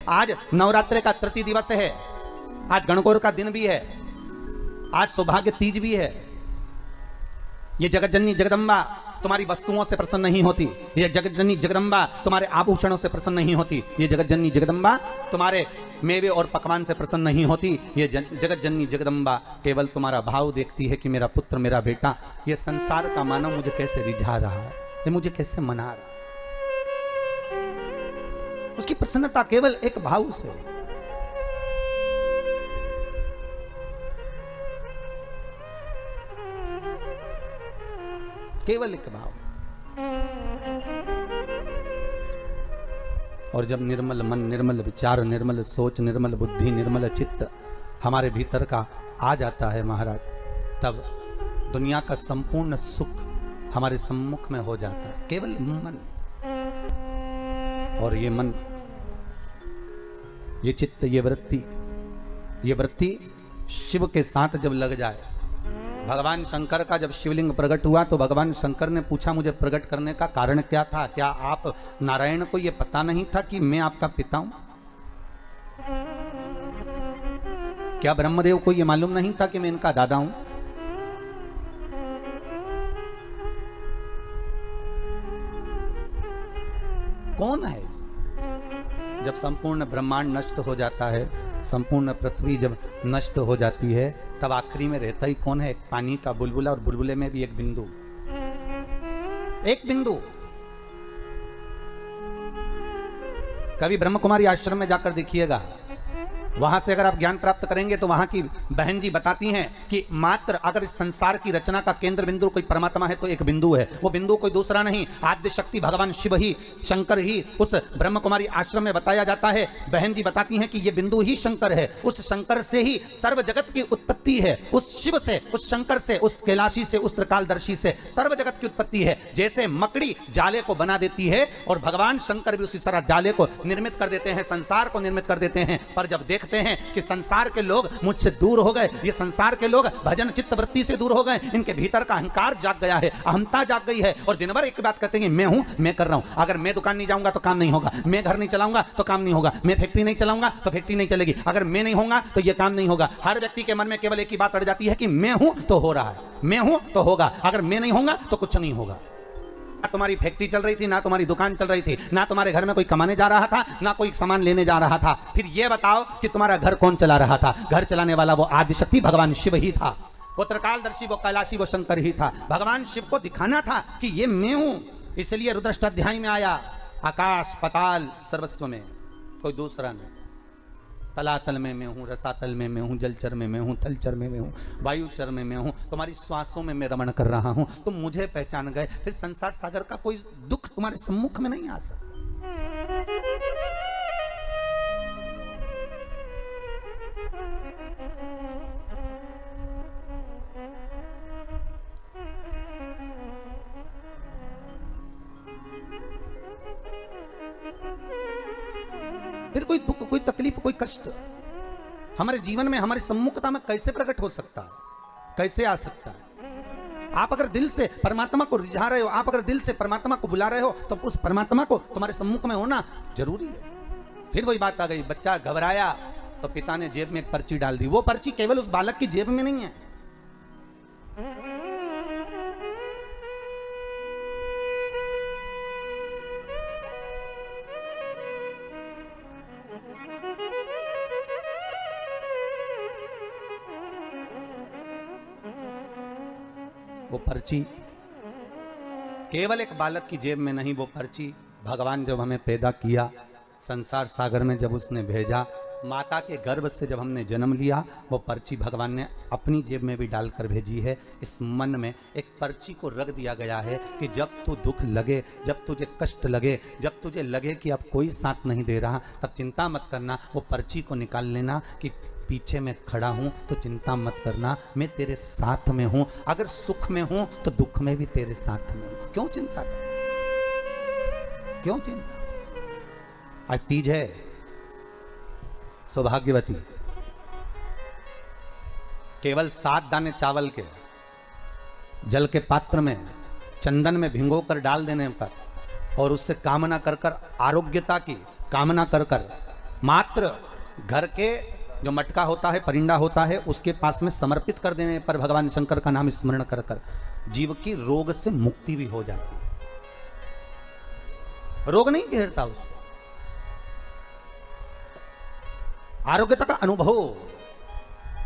आज नवरात्रि का तृतीय दिवस है, आज गणगौर का दिन भी है, आज सौभाग्य तीज भी है। ये जगत जननी जगदम्बा तुम्हारी वस्तुओं से प्रसन्न नहीं होती, ये जगत जननी जगदम्बा तुम्हारे आभूषणों से प्रसन्न नहीं होती, ये जगत जननी जगदम्बा तुम्हारे मेवे और पकवान से प्रसन्न नहीं होती। ये जगत जननी जगदम्बा केवल तुम्हारा भाव देखती है कि मेरा पुत्र, मेरा बेटा, ये संसार का मानव मुझे कैसे रिझा रहा है, ये मुझे कैसे मना रहा है। उसकी प्रसन्नता केवल एक भाव से। केवल एक भाव। और जब निर्मल मन, निर्मल विचार, निर्मल सोच, निर्मल बुद्धि, निर्मल चित्त हमारे भीतर का आ जाता है महाराज, तब दुनिया का संपूर्ण सुख हमारे सम्मुख में हो जाता है। केवल मन। और ये मन, ये चित्त, ये वृत्ति शिव के साथ जब लग जाए। भगवान शंकर का जब शिवलिंग प्रकट हुआ तो भगवान शंकर ने पूछा, मुझे प्रकट करने का कारण क्या था? क्या आप नारायण को यह पता नहीं था कि मैं आपका पिता हूं? क्या ब्रह्मदेव को यह मालूम नहीं था कि मैं इनका दादा हूं? कौन है इस? जब संपूर्ण ब्रह्मांड नष्ट हो जाता है, संपूर्ण पृथ्वी जब नष्ट हो जाती है, तब आखिरी में रहता ही कौन है? एक पानी का बुलबुला, और बुलबुले में भी एक बिंदु। एक बिंदु। कभी ब्रह्म कुमारी आश्रम में जाकर देखिएगा, वहां से अगर आप ज्ञान प्राप्त करेंगे तो वहां की बहन जी बताती हैं कि मात्र अगर इस संसार की रचना का केंद्र बिंदु कोई परमात्मा है तो एक बिंदु है। वो बिंदु कोई दूसरा नहीं, आद्य शक्ति भगवान शिव ही, शंकर ही उस ब्रह्म कुमारी आश्रम में बताया जाता है। बहन जी बताती हैं कि ये बिंदु ही शंकर है। उस शंकर से ही सर्व जगत की उत्पत्ति है। उस शिव से, उस शंकर से, उस कैलाशी से, उस त्रिकालदर्शी से सर्व जगत की उत्पत्ति है। जैसे मकड़ी जाले को बना देती है और भगवान शंकर भी उसी तरह जाले को निर्मित कर देते हैं, संसार को निर्मित कर देते हैं। पर जब देखते हैं कि संसार के लोग मुझसे दूर हो गए, ये संसार के लोग भजन चित्त वृत्ति से दूर हो गए, इनके भीतर का अहंकार जाग गया है, अहमता जाग गई है, और दिन भर एक बात कहते हैं, मैं हूं, मैं कर रहा हूं। अगर मैं दुकान नहीं जाऊंगा तो काम नहीं होगा, मैं घर नहीं चलाऊंगा तो काम नहीं होगा, मैं फैक्ट्री नहीं चलाऊंगा तो फैक्ट्री नहीं चलेगी, अगर मैं नहीं होऊंगा तो ये काम नहीं होगा। हर व्यक्ति के मन में केवल एक ही बात अड़ जाती है कि मैं हूं तो हो रहा है, मैं हूं तो होगा, अगर मैं नहीं होऊंगा तो कुछ नहीं होगा। ना तुम्हारी फैक्ट्री चल रही थी, ना तुम्हारी दुकान चल रही थी, ना तुम्हारे घर में कोई कमाने जा रहा था, ना कोई सामान लेने जा रहा था। फिर ये बताओ कि तुम्हारा घर कौन चला रहा था? घर चलाने वाला वो आदिशक्ति भगवान शिव ही था, वो त्रिकालदर्शी, वो कैलाशी, वो शंकर ही था। भगवान शिव को दिखाना था कि ये मैं हूं, इसलिए रुद्राष्टाध्याय में आया, आकाश पताल सर्वस्व में कोई दूसरा नहीं। तलातल में मैं हूँ, रसातल में मैं हूँ, जलचर में मैं हूँ, थलचर में मैं हूँ, वायुचर में मैं हूँ, तुम्हारी श्वासों में मैं रमण कर रहा हूँ। तुम मुझे पहचान गए, फिर संसार सागर का कोई दुख तुम्हारे सम्मुख में नहीं आ सकता। फिर कोई दुख, कोई तकलीफ, कोई कष्ट हमारे जीवन में, हमारी सम्मुखता में कैसे प्रकट हो सकता है? कैसे आ सकता है? आप अगर दिल से परमात्मा को रिझा रहे हो, आप अगर दिल से परमात्मा को बुला रहे हो, तो उस परमात्मा को तुम्हारे सम्मुख में होना जरूरी है। फिर वही बात आ गई, बच्चा घबराया तो पिता ने जेब में एक पर्ची डाल दी। वो पर्ची केवल उस बालक की जेब में नहीं है, वो पर्ची केवल एक बालक की जेब में नहीं, वो पर्ची भगवान जब हमें पैदा किया, संसार सागर में जब उसने भेजा, माता के गर्भ से जब हमने जन्म लिया, वो पर्ची भगवान ने अपनी जेब में भी डालकर भेजी है। इस मन में एक पर्ची को रख दिया गया है कि जब तू दुख लगे, जब तुझे कष्ट लगे, जब तुझे लगे कि अब कोई साथ नहीं दे रहा, तब चिंता मत करना, वो पर्ची को निकाल लेना कि पीछे मैं खड़ा हूं तो चिंता मत करना, मैं तेरे साथ में हूं। अगर सुख में हूं तो दुख में भी तेरे साथ में हूं। क्यों चिंता कर, क्यों चिंता? आज तीज है, सौभाग्यवती केवल 7 दाने चावल के जल के पात्र में चंदन में भिगो कर डाल देने पर और उससे कामना कर कर, आरोग्यता की कामना कर कर मात्र घर के जो मटका होता है, परिंदा होता है, उसके पास में समर्पित कर देने पर भगवान शंकर का नाम स्मरण कर कर जीव की रोग से मुक्ति भी हो जाती है। रोग नहीं घेरता उसको, आरोग्यता का अनुभव,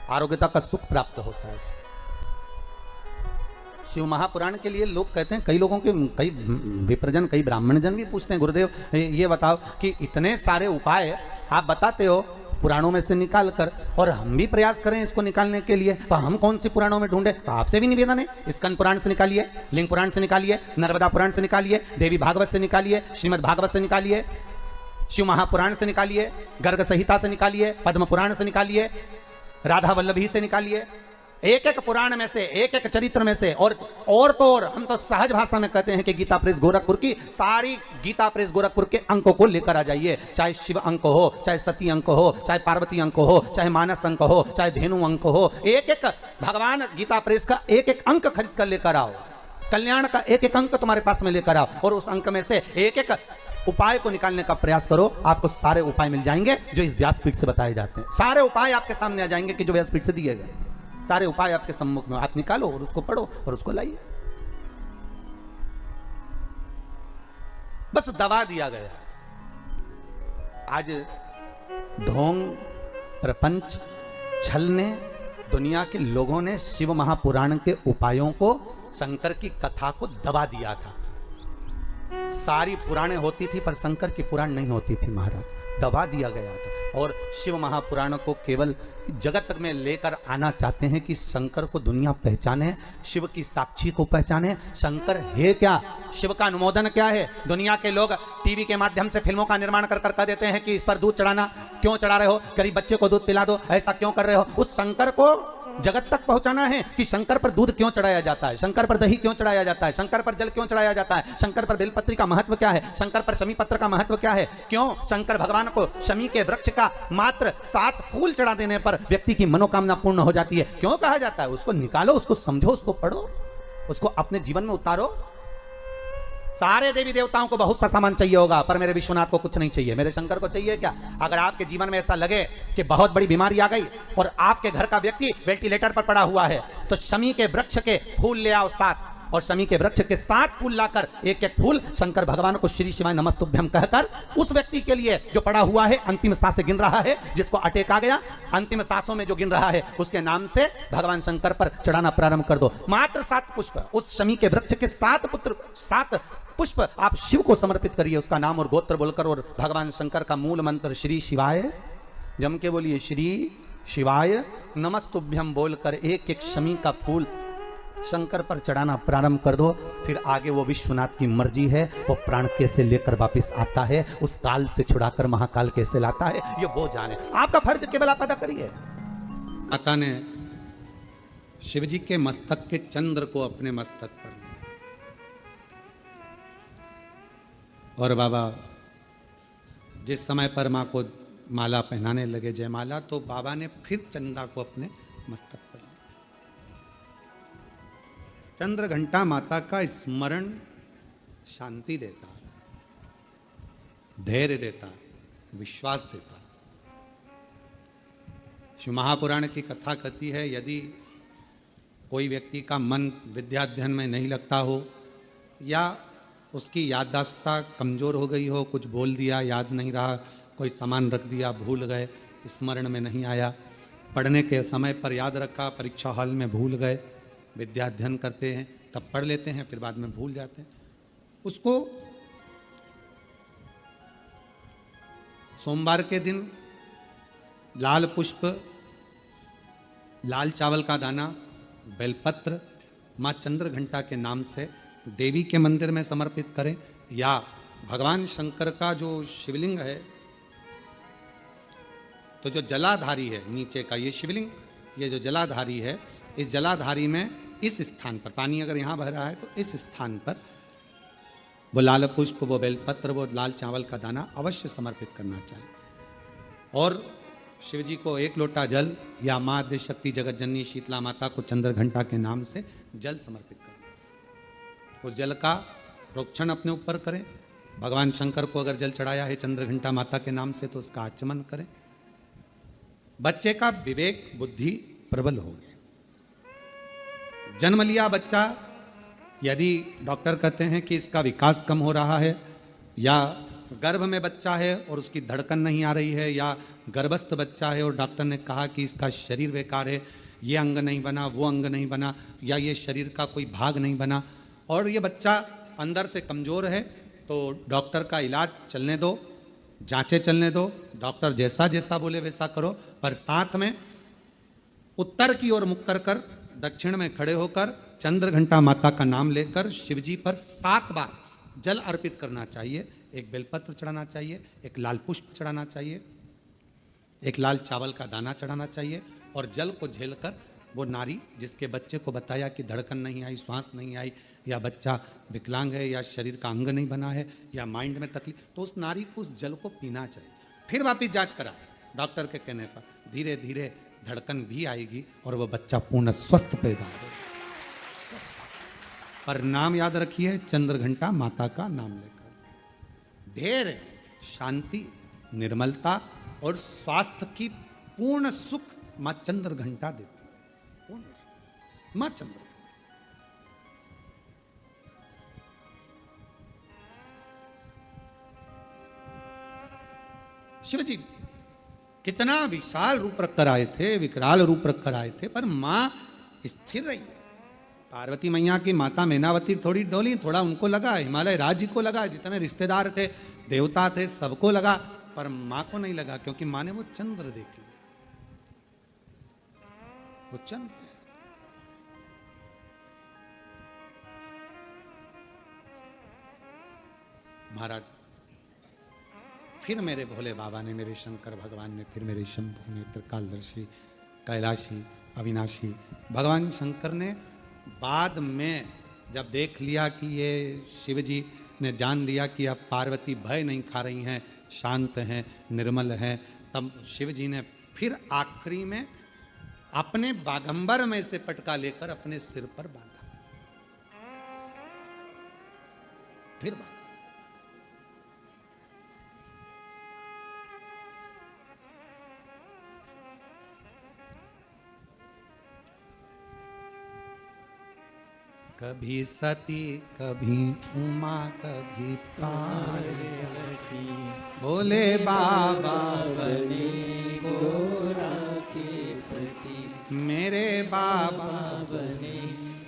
आरोग्यता का सुख प्राप्त होता है। शिव महापुराण के लिए लोग कहते हैं, कई लोगों के, कई विप्रजन, कई ब्राह्मण जन भी पूछते हैं, गुरुदेव ये बताओ कि इतने सारे उपाय आप बताते हो पुराणों में से निकाल कर, और हम भी प्रयास करें इसको निकालने के लिए, तो हम कौन सी पुराणों में ढूंढे? तो आपसे भी निवेदन है, स्कंद पुराण से निकालिए, लिंग पुराण से निकालिए, नर्मदा पुराण से निकालिए, देवी भागवत से निकालिए, श्रीमद् भागवत से निकालिए, शिव महापुराण से निकालिए, गर्ग संहिता से निकालिए, पद्म पुराण से निकालिए, राधा वल्लभी से निकालिए, एक एक पुराण में से, एक एक चरित्र में से। और तो और हम तो सहज भाषा में कहते हैं कि गीता प्रेस गोरखपुर की सारी गीता प्रेस गोरखपुर के अंकों को लेकर आ जाइए, चाहे शिव अंक हो, चाहे सती अंक हो, चाहे पार्वती अंक हो, चाहे मानस अंक हो, चाहे धेनु अंक हो, एक एक भगवान गीता प्रेस का एक एक अंक खरीद कर लेकर आओ, कल्याण का एक एक अंक तुम्हारे पास में लेकर आओ, और उस अंक में से एक एक उपाय को निकालने का प्रयास करो। आपको सारे उपाय मिल जाएंगे जो इस व्यासपीठ से बताए जाते हैं। सारे उपाय आपके सामने आ जाएंगे कि जो व्यासपीठ से दिए गए, सारे उपाय आपके सम्मुख में, आप निकालो और उसको पढ़ो और उसको लाइए। बस दबा दिया गया। आज ढोंग, प्रपंच, छल ने, दुनिया के लोगों ने शिव महापुराण के उपायों को, शंकर की कथा को दबा दिया था। सारी पुराणें होती थी पर शंकर की पुराण नहीं होती थी महाराज, दबा दिया गया था। और शिव महापुराण को केवल जगत में लेकर आना चाहते हैं कि शंकर को दुनिया पहचाने, शिव की साक्षी को पहचाने। शंकर है क्या, शिव का अनुमोदन क्या है? दुनिया के लोग टीवी के माध्यम से फिल्मों का निर्माण कर कर कह देते हैं कि इस पर दूध चढ़ाना, क्यों चढ़ा रहे हो, गरीब बच्चे को दूध पिला दो, ऐसा क्यों कर रहे हो। उस शंकर को जगत तक पहुंचाना है कि शंकर पर दूध क्यों चढ़ाया जाता है, शंकर पर दही क्यों चढ़ाया जाता है, शंकर पर जल क्यों चढ़ाया जाता है, शंकर पर बेलपत्री का महत्व क्या है, शंकर पर शमी पत्र का महत्व क्या है, क्यों शंकर भगवान को शमी के वृक्ष का मात्र 7 फूल चढ़ा देने पर व्यक्ति की मनोकामना पूर्ण हो जाती है, क्यों कहा जाता है? उसको निकालो, उसको समझो, उसको पढ़ो, उसको अपने जीवन में उतारो। सारे देवी देवताओं को बहुत सा सामान चाहिए होगा, पर मेरे विश्वनाथ को कुछ नहीं चाहिए, मेरे शंकर को चाहिए क्या? अगर आपके जीवन में ऐसा लगे कि बहुत बड़ी बीमारी आ गई और आपके घर का व्यक्ति वेंटिलेटर पर पड़ा हुआ है, तो शमी के वृक्ष के फूल ले आओ 7, और शमी के वृक्ष के 7 फूल लाकर एक एक फूल शंकर भगवान को श्री शिवाय नमस्तुभ्यम कहकर उस व्यक्ति के लिए जो पड़ा हुआ है, अंतिम सांसें गिन रहा है, जिसको अटैक आ गया, अंतिम सांसों में जो गिन रहा है, उसके नाम से भगवान शंकर पर चढ़ाना प्रारंभ कर दो। मात्र 7 पुष्प, उस शमी के वृक्ष के 7 पुष्प आप शिव को समर्पित करिए, उसका नाम और गोत्र बोलकर, और भगवान शंकर का मूल मंत्र श्री शिवाय, जम के बोलिए श्री शिवाय नमस्तुभ्यम बोलकर एक एक शमी का फूल शंकर पर चढ़ाना प्रारंभ कर दो। फिर आगे वो विश्वनाथ की मर्जी है, वो प्राण कैसे लेकर वापस आता है, उस काल से छुड़ाकर महाकाल कैसे लाता है, ये वो जाने। आपका फर्ज केवल आप अदा करिए। माता ने शिव जी के मस्तक के चंद्र को अपने मस्तक पर, और बाबा जिस समय पर माँ को माला पहनाने लगे, जयमाला, तो बाबा ने फिर चंदा को अपने मस्तक पर। चंद्र घंटा माता का स्मरण शांति देता, धैर्य देता, विश्वास देता। शिव महापुराण की कथा कहती है, यदि कोई व्यक्ति का मन विद्याध्ययन में नहीं लगता हो, या उसकी याददाश्ता कमज़ोर हो गई हो, कुछ बोल दिया याद नहीं रहा, कोई सामान रख दिया भूल गए, स्मरण में नहीं आया, पढ़ने के समय पर याद रखा, परीक्षा हॉल में भूल गए, विद्याध्ययन करते हैं तब पढ़ लेते हैं, फिर बाद में भूल जाते हैं, उसको सोमवार के दिन लाल पुष्प, लाल चावल का दाना, बेलपत्र माँ चंद्र घंटा के नाम से देवी के मंदिर में समर्पित करें, या भगवान शंकर का जो शिवलिंग है, तो जो जलाधारी है नीचे का ये शिवलिंग, ये जो जलाधारी है, इस जलाधारी में इस स्थान पर, पानी अगर यहाँ बह रहा है तो इस स्थान पर वो लाल पुष्प, वो बेलपत्र, वो लाल चावल का दाना अवश्य समर्पित करना चाहिए। और शिव जी को 1 लोटा जल, या माँ आद्य शक्ति जगत जननी शीतला माता को चंद्र घंटा के नाम से जल समर्पित करना। उस जल का प्रोक्षण अपने ऊपर करें, भगवान शंकर को अगर जल चढ़ाया है चंद्रघंटा माता के नाम से तो उसका आचमन करें। बच्चे का विवेक बुद्धि प्रबल हो गया। जन्म लिया बच्चा, यदि डॉक्टर कहते हैं कि इसका विकास कम हो रहा है, या गर्भ में बच्चा है और उसकी धड़कन नहीं आ रही है, या गर्भस्थ बच्चा है और डॉक्टर ने कहा कि इसका शरीर बेकार है, ये अंग नहीं बना, वो अंग नहीं बना, या ये शरीर का कोई भाग नहीं बना, और ये बच्चा अंदर से कमज़ोर है, तो डॉक्टर का इलाज चलने दो, जांचें चलने दो, डॉक्टर जैसा जैसा बोले वैसा करो, पर साथ में उत्तर की ओर मुख कर दक्षिण में खड़े होकर चंद्रघंटा माता का नाम लेकर शिवजी पर 7 बार जल अर्पित करना चाहिए। एक बेलपत्र चढ़ाना चाहिए, एक लाल पुष्प चढ़ाना चाहिए, एक लाल चावल का दाना चढ़ाना चाहिए, और जल को झेलकर वो नारी जिसके बच्चे को बताया कि धड़कन नहीं आई, श्वास नहीं आई, या बच्चा विकलांग है, या शरीर का अंग नहीं बना है, या माइंड में तकलीफ, तो उस नारी को उस जल को पीना चाहिए। फिर वापिस जांच करा डॉक्टर के कहने पर, धीरे धीरे धड़कन भी आएगी और वह बच्चा पूर्ण स्वस्थ पैदा होगा। पर नाम याद रखिए, चंद्रघंटा माता का नाम लेकर धैर्य, शांति, निर्मलता और स्वास्थ्य की पूर्ण सुख मां चंद्रघंटा देती है। पूर्ण सुख मां चंद्र। शिव जी कितना विशाल रूप रखकर आए थे, विकराल रूप रखकर आए थे, पर मां स्थिर रही। पार्वती मैया की माता मैनावती थोड़ी डोली, थोड़ा उनको लगा, हिमालय राज्य को लगा, जितने रिश्तेदार थे, देवता थे, सबको लगा, पर मां को नहीं लगा, क्योंकि मां ने वो चंद्र देख लिया। वो चंद्र महाराज, फिर मेरे भोले बाबा ने, मेरे शंकर भगवान ने, फिर मेरे शंभु ने, त्रिकालदर्शी, कैलाशी, अविनाशी भगवान शंकर ने बाद में जब देख लिया कि ये शिव जी ने जान लिया कि अब पार्वती भय नहीं खा रही हैं, शांत हैं, निर्मल हैं, तब शिव जी ने फिर आखिरी में अपने बागंबर में से पटका लेकर अपने सिर पर बांधा। फिर बांधा। कभी सती, कभी उमा, कभी पार्वती, भोले बाबा बने गोरा के पति, मेरे बाबा बने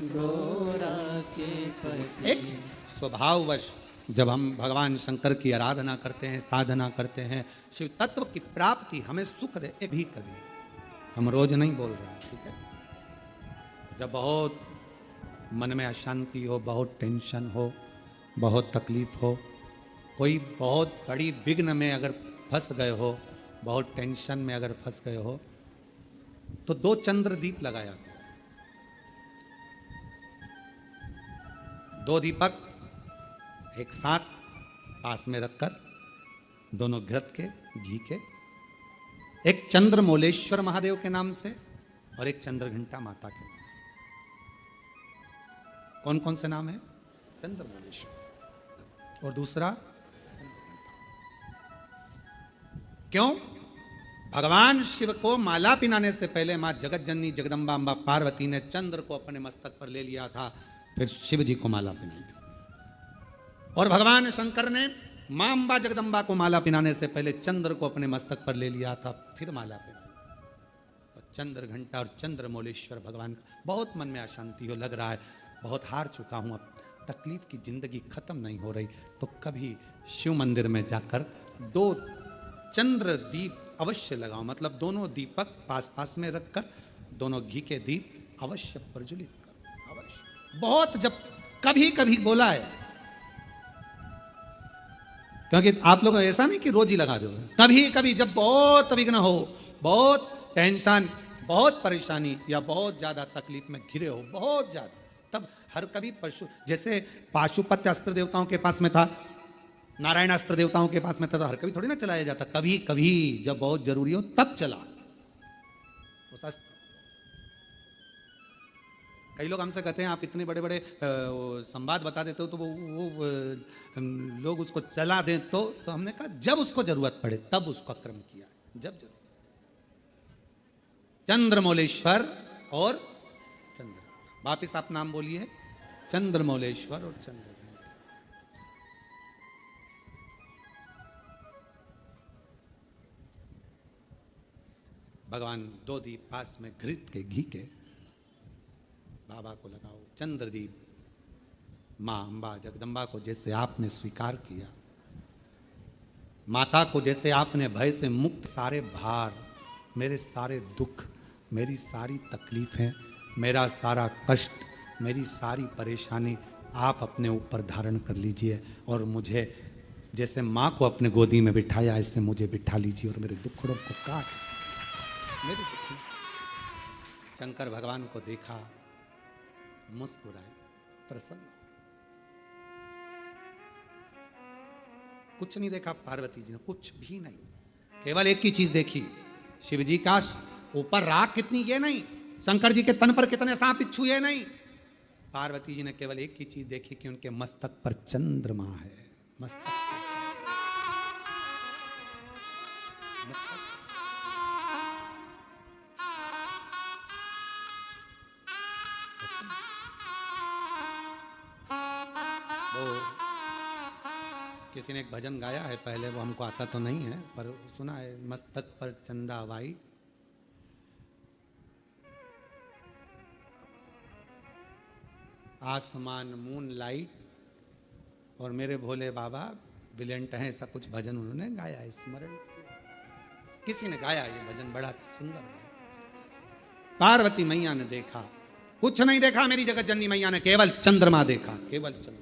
गोरा के पति। एक स्वभाववश जब हम भगवान शंकर की आराधना करते हैं, साधना करते हैं, शिव तत्व की प्राप्ति हमें सुख दे। कभी कभी हम रोज नहीं बोल रहे हैं, ठीक है? जब बहुत मन में अशांति हो, बहुत टेंशन हो, बहुत तकलीफ हो, कोई बहुत बड़ी विघ्न में अगर फंस गए हो, बहुत टेंशन में अगर फंस गए हो, तो 2 चंद्र दीप लगाया, 2 दीपक एक साथ पास में रखकर, दोनों घृत के, घी के, एक चंद्रमौलेश्वर महादेव के नाम से और एक चंद्रघंटा माता के नाम से। कौन कौन से नाम है? चंद्रमौलेश्वर और दूसरा क्यों? भगवान शिव को माला पिनाने से पहले मां जगत जननी जगदम्बा अम्बा पार्वती ने चंद्र को अपने मस्तक पर ले लिया था, फिर शिव जी को माला पिनाई थी। और भगवान शंकर ने मां अम्बा जगदम्बा को माला पिनाने से पहले चंद्र को अपने मस्तक पर ले लिया था, फिर माला पिनाई। और चंद्रघंटा और चंद्रमौलेश्वर भगवान का बहुत मन में अशांति हो, लग रहा है बहुत हार चुका हूं, अब तकलीफ की जिंदगी खत्म नहीं हो रही, तो कभी शिव मंदिर में जाकर 2 चंद्र दीप अवश्य लगाओ। मतलब दोनों दीपक पास पास में रखकर दोनों घी के दीप अवश्य प्रज्वलित करो, अवश्य। बहुत जब कभी कभी बोला है, क्योंकि आप लोग ऐसा नहीं कि रोज ही लगा दो, कभी कभी जब बहुत विघ्न हो, बहुत टेंशन, बहुत परेशानी, या बहुत ज्यादा तकलीफ में घिरे हो, बहुत ज्यादा, तब हर कभी पशु, जैसे पाशुपत्य अस्त्र देवताओं के पास में था, नारायण अस्त्र देवताओं के पास में था, तो हर कभी थोड़ी ना चलाया जाता, कभी कभी जब बहुत जरूरी हो तब चला उस अस्त्र। कई लोग हमसे कहते हैं आप इतने बड़े बड़े संवाद बता देते हो तो लोग उसको चला दें, तो हमने कहा जब उसको जरूरत पड़े तब उसका क्रम किया, जब जरूरत। चंद्रमौलेश्वर और चंद्र, वापिस आप नाम बोलिए, चंद्रमौलेश्वर और चंद्र। भगवान दो दीप पास में घृत के घी के बाबा को लगाओ। चंद्रदीप मां अंबा जगदम्बा को जैसे आपने स्वीकार किया, माता को जैसे आपने भय से मुक्त, सारे भार, मेरे सारे दुख, मेरी सारी तकलीफें, मेरा सारा कष्ट, मेरी सारी परेशानी आप अपने ऊपर धारण कर लीजिए और मुझे जैसे माँ को अपने गोदी में बिठाया ऐसे मुझे बिठा लीजिए और मेरे दुखड़ों को काट मेरे दुख। शंकर भगवान को देखा, मुस्कुराए, प्रसन्न। कुछ नहीं देखा पार्वती जी ने, कुछ भी नहीं, केवल एक ही चीज देखी, शिव जी का ऊपर राख कितनी ये नहीं, शंकर जी के तन पर कितने सांप बिच्छू ये नहीं, पार्वती जी ने केवल एक ही चीज देखी कि उनके मस्तक पर चंद्रमा है, मस्तक पर चंद्रमा। मस्तक वो किसी ने एक भजन गाया है पहले, वो हमको आता तो नहीं है पर सुना है, मस्तक पर चंदा वाई, आसमान मून लाइट, और मेरे भोले बाबा ब्रिलियंट हैं, ऐसा कुछ भजन उन्होंने गाया है, स्मरण किसी ने गाया ये भजन, बड़ा सुंदर गाया। पार्वती मैया ने देखा, कुछ नहीं देखा मेरी जगत जननी मैया ने, केवल चंद्रमा देखा, केवल चंद्रमा,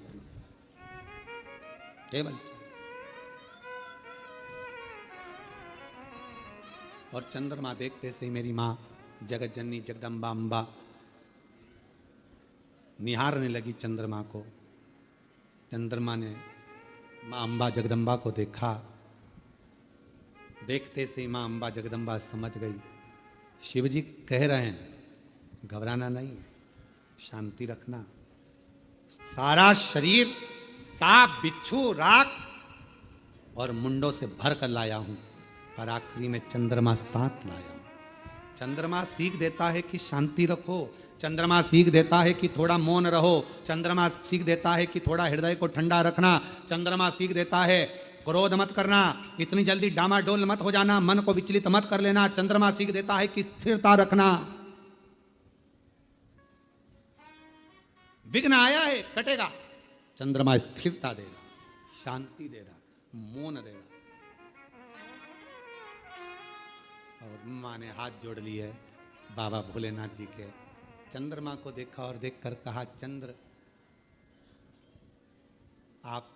केवल चंद्रमा। और चंद्रमा देखते से ही मेरी माँ जगत जननी जगदम्बा अम्बा निहारने लगी चंद्रमा को। चंद्रमा ने माँ अम्बा जगदम्बा को देखा, देखते से ही माँ अम्बा जगदम्बा समझ गई, शिवजी कह रहे हैं घबराना नहीं, शांति रखना, सारा शरीर सांप बिच्छू राख और मुंडों से भर कर लाया हूं, और आखिरी में चंद्रमा साथ लाया हूं। चंद्रमा सीख देता है कि शांति रखो, चंद्रमा सीख देता है कि थोड़ा मौन रहो, चंद्रमा सीख देता है कि थोड़ा हृदय को ठंडा रखना, चंद्रमा सीख देता है क्रोध मत करना, इतनी जल्दी डामाडोल मत हो जाना, मन को विचलित मत कर लेना, चंद्रमा सीख देता है कि स्थिरता रखना। विघ्न आया है कटेगा, चंद्रमा स्थिरता देगा, शांति देगा, मौन देगा। और माँ ने हाथ जोड़ लिए बाबा भोलेनाथ जी के, चंद्रमा को देखा और देखकर कहा, चंद्र आप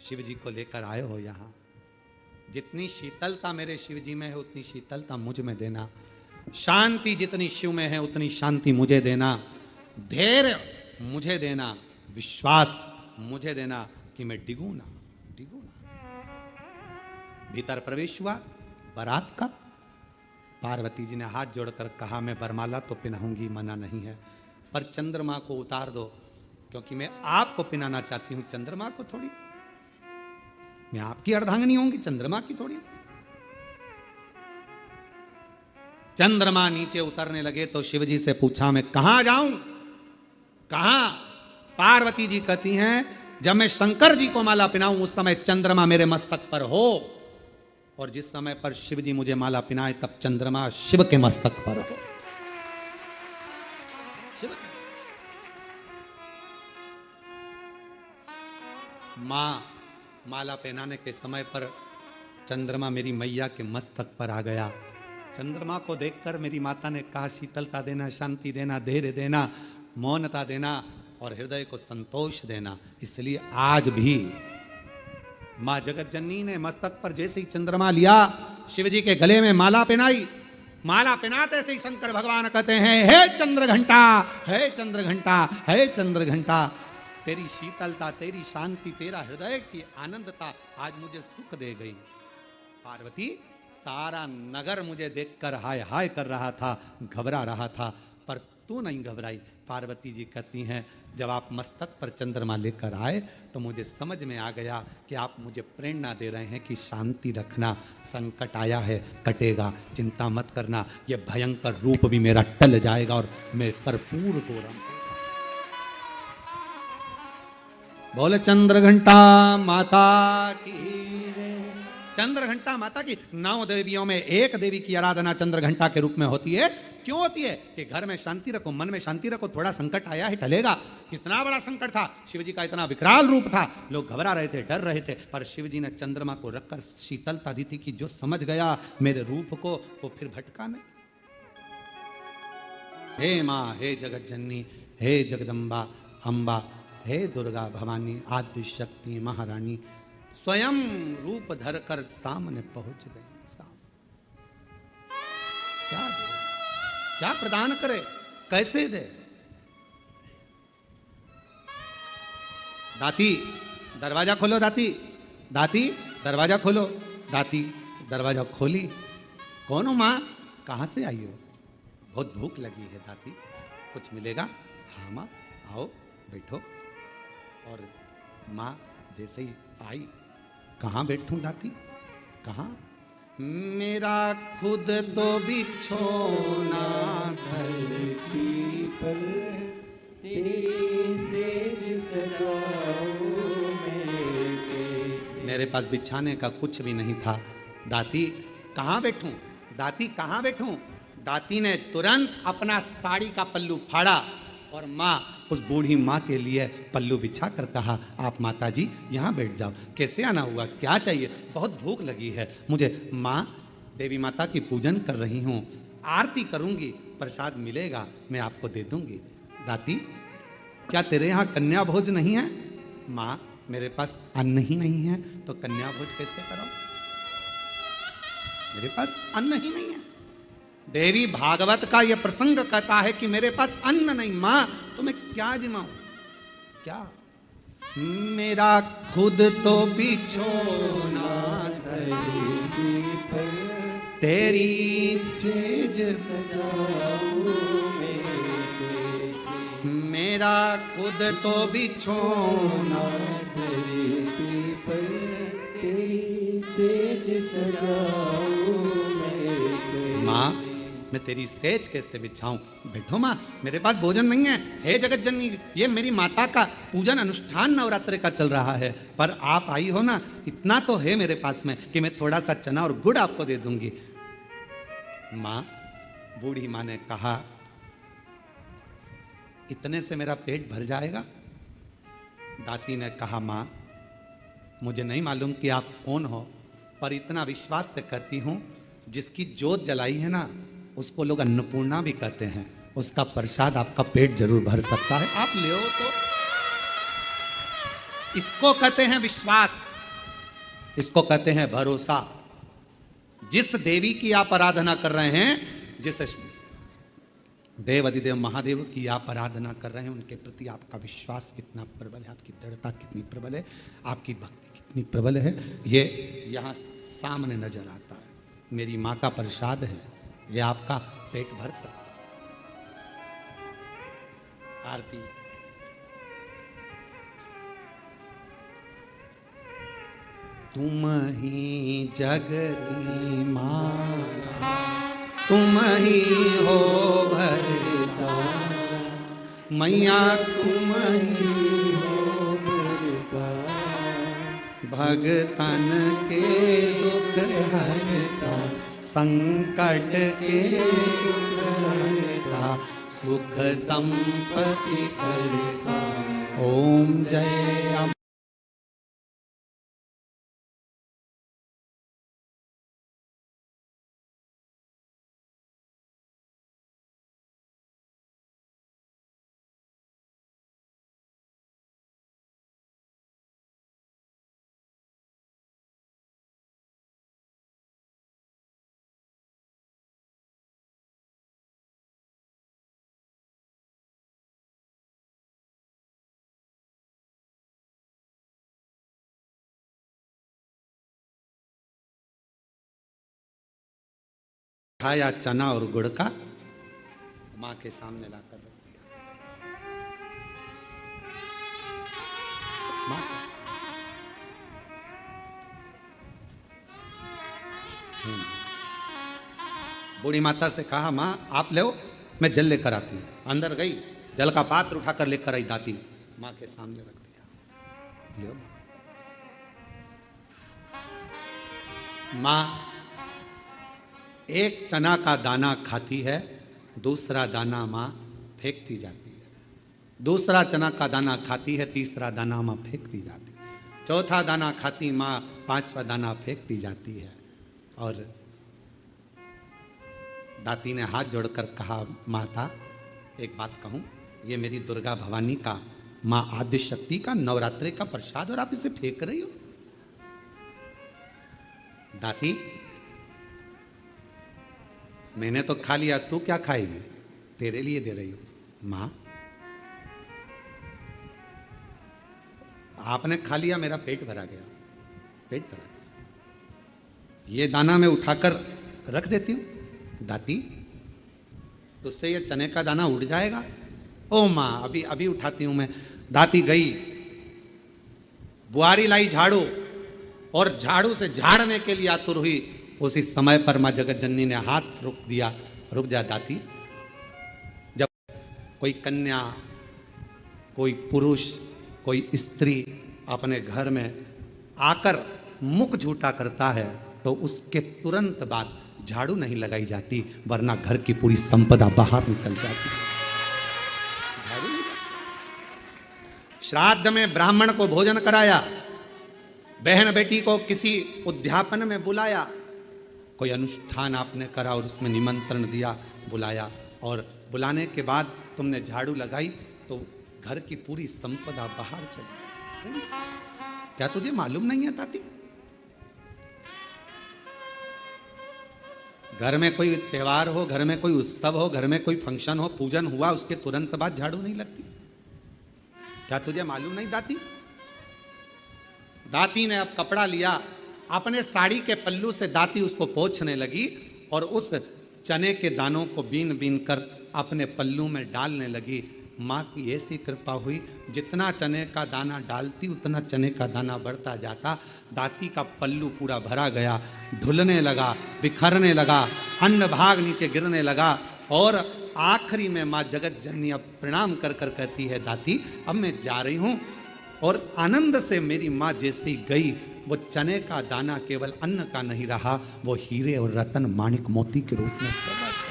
शिव जी को लेकर आए हो यहाँ, जितनी शीतलता मेरे शिव जी में है उतनी शीतलता मुझ में देना, शांति जितनी शिव में है उतनी शांति मुझे देना, धैर्य मुझे देना, विश्वास मुझे देना कि मैं डिगू ना। भीतर प्रवेश हुआ बारात का, पार्वती जी ने हाथ जोड़कर कहा, मैं वरमाला तो पिनाऊंगी, मना नहीं है, पर चंद्रमा को उतार दो, क्योंकि मैं आपको पिनाना चाहती हूं, चंद्रमा को थोड़ी। मैं आपकी अर्धांगिनी होंगी, चंद्रमा की थोड़ी। चंद्रमा नीचे उतरने लगे तो शिवजी से पूछा, मैं कहां जाऊं, कहां? पार्वती जी कहती हैं, जब मैं शंकर जी को माला पिनाऊं उस समय चंद्रमा मेरे मस्तक पर हो, और जिस समय पर शिव जी मुझे माला पिनाए तब चंद्रमा शिव के मस्तक पर हो। मां माला पहनाने के समय पर चंद्रमा मेरी मैया के मस्तक पर आ गया। चंद्रमा को देखकर मेरी माता ने कहा, शीतलता देना, शांति देना, धैर्य देना, मौनता देना और हृदय को संतोष देना। इसलिए आज भी माँ जगत जननी ने मस्तक पर जैसे ही चंद्रमा लिया, शिवजी के गले में माला पहनाई, माला पहनाते से ही शंकर भगवान कहते हैं, हे चंद्र घंटा, हे चंद्र घंटा, हे चंद्र घंटा, तेरी शीतलता, तेरी शांति, तेरा हृदय की आनंदता आज मुझे सुख दे गई। पार्वती, सारा नगर मुझे देखकर हाय हाय कर रहा था, घबरा रहा था, पर तू नहीं घबराई। पार्वती जी कहती हैं, जब आप मस्तक पर चंद्रमा लेकर आए तो मुझे समझ में आ गया कि आप मुझे प्रेरणा दे रहे हैं कि शांति रखना, संकट आया है कटेगा, चिंता मत करना, ये भयंकर रूप भी मेरा टल जाएगा और मैं कर्पूर गौरम। बोले चंद्र घंटा माता की, चंद्र घंटा माता की। 9 देवियों में एक देवी की आराधना चंद्र घंटा के रूप में होती है। क्यों होती है? कि घर में शांति रखो, मन में शांति रखो, थोड़ा संकट आया है टलेगा। कितना बड़ा संकट था, शिव जी का इतना विकराल रूप था, लोग घबरा रहे थे, डर रहे थे, पर शिव जी ने चंद्रमा को रखकर शीतलता दी थी कि जो समझ गया मेरे रूप को वो फिर भटका नहीं। हे माँ, हे जगत जननी, हे जगदम्बा अम्बा, हे दुर्गा भवानी, आदि शक्ति महारानी, स्वयं रूप धरकर सामने पहुंच गई। क्या दे, क्या प्रदान करे, कैसे दे? दाती दरवाजा खोलो, दाती, दाती दरवाजा खोलो। दाती दरवाजा खोली। कौन हो माँ? कहाँ से आई हो? बहुत भूख लगी है दाती, कुछ मिलेगा? हाँ माँ, आओ बैठो। और माँ जैसे ही आई, कहाँ बैठूं दाती, कहाँ? मेरा खुद तो बिछोना धरती पर, तेरी सेज सजाऊं मैं कैसे। मेरे पास बिछाने का कुछ भी नहीं था दाती, कहाँ बैठूं? दाती कहाँ बैठूं? दाती ने तुरंत अपना साड़ी का पल्लू फाड़ा और माँ, उस बूढ़ी माँ के लिए पल्लू बिछा कर कहा, आप माता जी यहाँ बैठ जाओ। कैसे आना हुआ, क्या चाहिए? बहुत भूख लगी है मुझे। माँ, देवी माता की पूजन कर रही हूँ, आरती करूँगी, प्रसाद मिलेगा मैं आपको दे दूँगी। दाती, क्या तेरे यहाँ कन्या भोज नहीं है? माँ, मेरे पास अन्न ही नहीं है तो कन्या भोज कैसे करो? मेरे पास अन्न ही नहीं है। देवी भागवत का यह प्रसंग कहता है कि मेरे पास अन्न नहीं। मां, तो मैं क्या जिमाऊं? क्या? मेरा खुद तो बिछोना धरती पर, तेरी सेज सजाऊं मैं कैसे। मेरा खुद तो बिछोना धरती पर, तेरी सेज सजाऊं मैं। माँ, मैं तेरी सेज कैसे बिछाऊं? बैठो माँ, मेरे पास भोजन नहीं है। हे जगत जननी, ये मेरी माता का पूजन अनुष्ठान नवरात्रि का चल रहा है, पर आप आई हो ना, इतना तो है मेरे पास में कि मैं थोड़ा सा चना और गुड़ आपको दे दूंगी। माँ, बूढ़ी माँ ने कहा, इतने से मेरा पेट भर जाएगा? दाती ने कहा, माँ, मुझे नहीं मालूम कि आप कौन हो, पर इतना विश्वास से कहती हूं, जिसकी जोत जलाई है ना, उसको लोग अन्नपूर्णा भी कहते हैं। उसका प्रसाद आपका पेट जरूर भर सकता है, आप ले तो। इसको कहते हैं विश्वास, इसको कहते हैं भरोसा। जिस देवी की आप आराधना कर रहे हैं, जिस देव अधिदेव महादेव की आप आराधना कर रहे हैं, उनके प्रति आपका विश्वास कितना प्रबल है, आपकी दृढ़ता कितनी प्रबल है, आपकी भक्ति कितनी प्रबल है, ये यहाँ सामने नजर आता है। मेरी माँ का प्रसाद है, ये आपका पेट भर सकता है। आरती। तुम ही जगती माता, तुम ही हो भरता, मैया तुम ही हो भरता, भगतन के दुख हरता, संकट के दुख हरता, सुख संपत्ति करता। ओम जय अम्बे। खाया चना और गुड़ का, माँ के सामने लाकर रख दिया। माँ बूढ़ी माता से कहा, माँ आप ले, मैं जल लेकर आती हूँ। अंदर गई, जल का पात्र उठाकर लेकर आई, दाती माँ के सामने रख दिया। लो माँ एक चना का दाना खाती है, दूसरा दाना माँ फेंकती जाती है। दूसरा चना का दाना खाती है, तीसरा दाना माँ फेंकती जाती है। चौथा दाना खाती माँ, पांचवा दाना फेंकती जाती है। और दाती ने हाथ जोड़कर कहा, माता एक बात कहूं, ये मेरी दुर्गा भवानी का, माँ आदि शक्ति का नवरात्रि का प्रसाद और आप इसे फेंक रही हो। दाती मैंने तो खा लिया, तू क्या खाएगी, तेरे लिए दे रही हूं। मां आपने खा लिया, मेरा पेट भरा गया, पेट भरा गया। ये दाना मैं उठाकर रख देती हूं। दाती तुझसे ये चने का दाना उड़ जाएगा। ओ मां अभी अभी उठाती हूं मैं। दाती गई, बुआरी लाई झाड़ू, और झाड़ू से झाड़ने के लिए आतुर हुई। उसी समय पर मां जगत जननी ने हाथ रोक दिया, रुक जा दाती। जब कोई कन्या, कोई पुरुष, कोई स्त्री अपने घर में आकर मुख झूठा करता है तो उसके तुरंत बाद झाड़ू नहीं लगाई जाती, वरना घर की पूरी संपदा बाहर निकल जाती। झाड़ू नहीं। श्राद्ध में ब्राह्मण को भोजन कराया, बहन बेटी को किसी उद्यापन में बुलाया, कोई अनुष्ठान आपने करा और उसमें निमंत्रण दिया, बुलाया, और बुलाने के बाद तुमने झाड़ू लगाई तो घर की पूरी संपदा बाहर चली। क्या तुझे मालूम नहीं है ताती? घर में कोई त्योहार हो, घर में कोई उत्सव हो, घर में कोई फंक्शन हो, पूजन हुआ, उसके तुरंत बाद झाड़ू नहीं लगती। क्या तुझे मालूम नहीं दाती? दाती ने अब कपड़ा लिया, अपने साड़ी के पल्लू से दाती उसको पोंछने लगी और उस चने के दानों को बीन बीन कर अपने पल्लू में डालने लगी। माँ की ऐसी कृपा हुई, जितना चने का दाना डालती उतना चने का दाना बढ़ता जाता। दाती का पल्लू पूरा भरा गया, ढुलने लगा, बिखरने लगा, अन्न भाग नीचे गिरने लगा। और आखिरी में माँ जगत जननी अब प्रणाम कर कर कहती है, दाती अब मैं जा रही हूँ। और आनंद से मेरी माँ जैसी गई, वो चने का दाना केवल अन्न का नहीं रहा, वो हीरे और रतन माणिक मोती के रूप में प्रकट।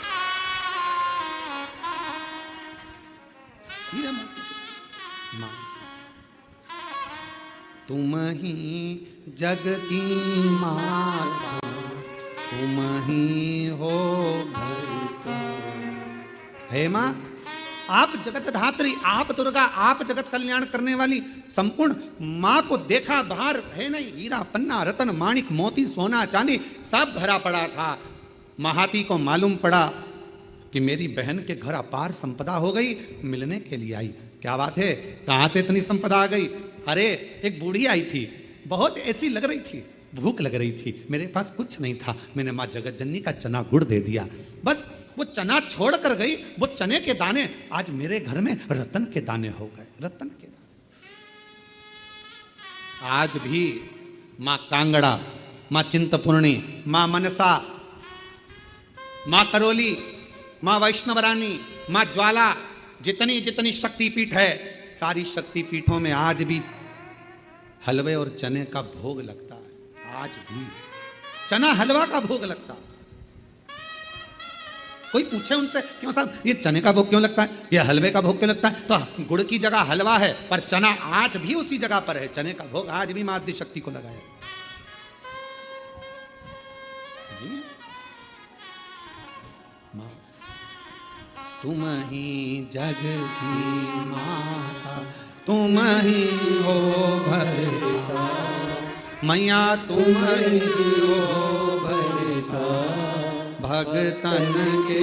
हीरे मोती। माँ तुम ही जग की माता, तुम ही हो घर का। हे माँ, आप जगत धात्री, आप दुर्गा, आप जगत कल्याण करने वाली संपूर्ण माँ को देखा, बाहर है नहीं, हीरा पन्ना रतन माणिक मोती सोना चांदी सब भरा पड़ा था। महाती को मालूम पड़ा कि मेरी बहन के घर अपार संपदा हो गई, मिलने के लिए आई। क्या बात है, कहां से इतनी संपदा आ गई? अरे एक बूढ़ी आई थी, बहुत ऐसी लग रही थी, भूख लग रही थी, मेरे पास कुछ नहीं था, मैंने माँ जगत जननी का चना गुड़ दे दिया। बस वो चना छोड़ कर गई, वो चने के दाने आज मेरे घर में रतन के दाने हो गए, रतन के दाने। आज भी माँ कांगड़ा, माँ चिंतपूर्णी, माँ मनसा, माँ करोली, माँ वैष्णवरानी, माँ ज्वाला, जितनी जितनी शक्तिपीठ है, सारी शक्तिपीठों में आज भी हलवे और चने का भोग लगता है। आज भी चना हलवा का भोग लगता है। कोई पूछे उनसे, क्यों साहब ये चने का भोग क्यों लगता है, ये हलवे का भोग क्यों लगता है? तो गुड़ की जगह हलवा है, पर चना आज भी उसी जगह पर है। चने का भोग आज भी मां आदि शक्ति को लगाया। मां तुम ही जग की माता, तुम ही हो भरता, मैया तुम ही हो भरता, भगतन के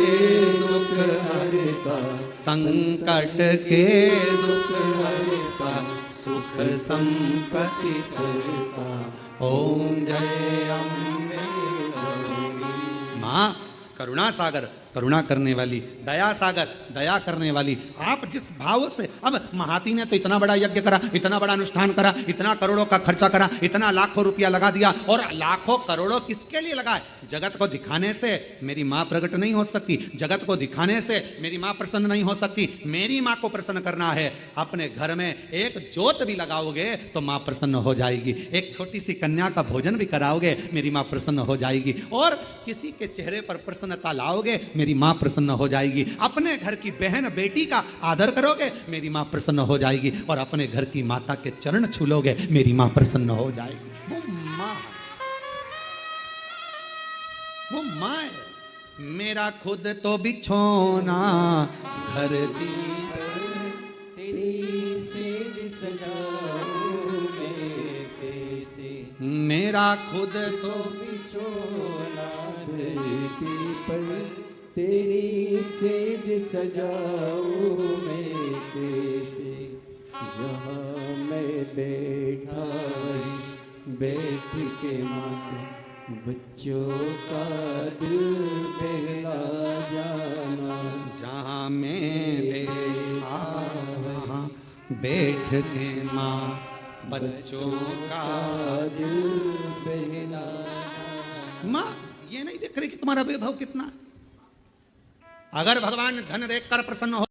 दुख हरता, संकट के दुख हरता, सुख संपत्ति करता। ओम जय अम्बे गौरी। माँ करुणा सागर, करुणा करने वाली, दया सागर, दया करने वाली। आप जिस भाव से, अब महाती ने तो इतना बड़ा यज्ञ करा, इतना बड़ा अनुष्ठान करा, इतना करोड़ों का खर्चा करा, इतना लाखों रुपया लगा दिया, और लाखों करोड़ों किसके लिए लगाए? जगत को दिखाने से मेरी मां प्रकट नहीं हो सकती, जगत को दिखाने से मेरी मां प्रसन्न नहीं हो सकती। मेरी मां को प्रसन्न करना है, अपने घर में एक ज्योत भी लगाओगे तो मां प्रसन्न हो जाएगी, एक छोटी सी कन्या का भोजन भी कराओगे मेरी मां प्रसन्न हो जाएगी, और किसी के चेहरे पर प्रसन्नता लाओगे मेरी मां प्रसन्न हो जाएगी। अपने घर की बहन बेटी का आदर करोगे मेरी मां प्रसन्न हो जाएगी, और अपने घर की माता के चरण छू लोगे मेरी मां प्रसन्न हो जाएगी। वो मां है। मेरा खुद तो बिछोना घर दी, तेरी सेज सजाऊं मैं कैसे, मेरा खुद तो बिछोना धरती पर, तेरी सेज सजाऊं मैं कैसे, जहाँ मैं बैठा बैठ के माँ बच्चों का दिल बहला जाना, जहाँ मैं बैठा बैठ के माँ बच्चों का दिल बहला। माँ ये नहीं देख रही कि तुम्हारा वैभव कितना। अगर भगवान धन देखकर प्रसन्न हो